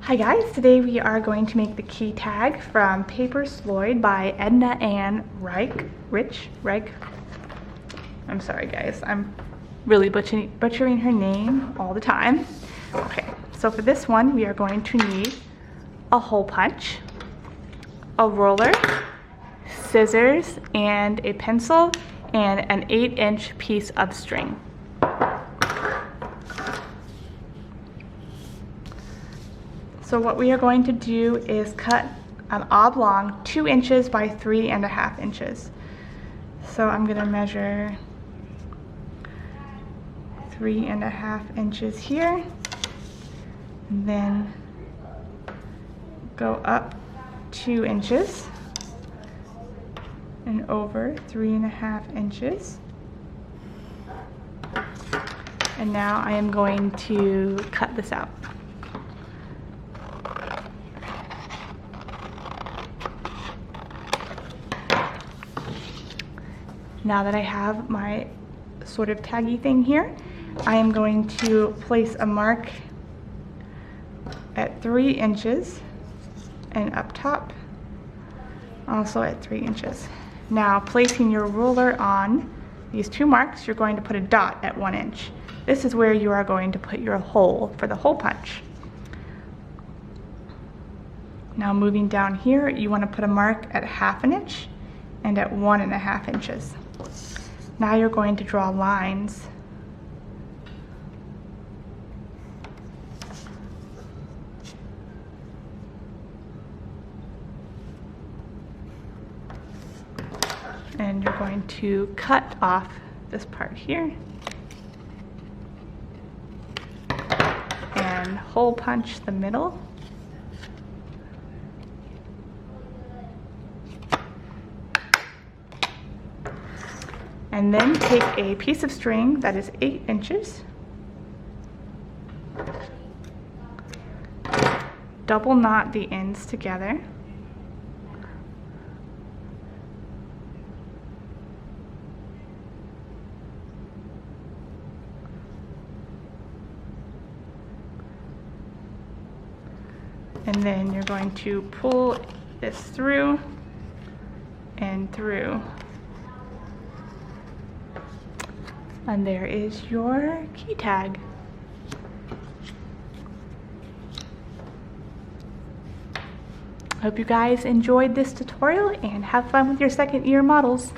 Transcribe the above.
Hi guys, today we are going to make the key tag from paper Sloyd by Ednah and Rich. I'm sorry guys, I'm really butchering her name all the time. Okay, so for this one we are going to need a hole punch, a roller, scissors, and a pencil, and an 8-inch piece of string. So what we are going to do is cut an oblong 2 inches by 3.5 inches. So I'm going to measure 3.5 inches here, and then go up 2 inches and over 3.5 inches. And now I am going to cut this out. Now that I have my sort of taggy thing here, I am going to place a mark at 3 inches and up top, also at 3 inches. Now, placing your ruler on these 2 marks, you're going to put a dot at 1 inch. This is where you are going to put your hole for the hole punch. Now moving down here, you want to put a mark at 1/2 inch and at 1.5 inches. Now you're going to draw lines and you're going to cut off this part here and hole punch the middle. And then take a piece of string that is 8 inches, double knot the ends together, and then you're going to pull this through and through. And there is your key tag. Hope you guys enjoyed this tutorial and have fun with your second year models.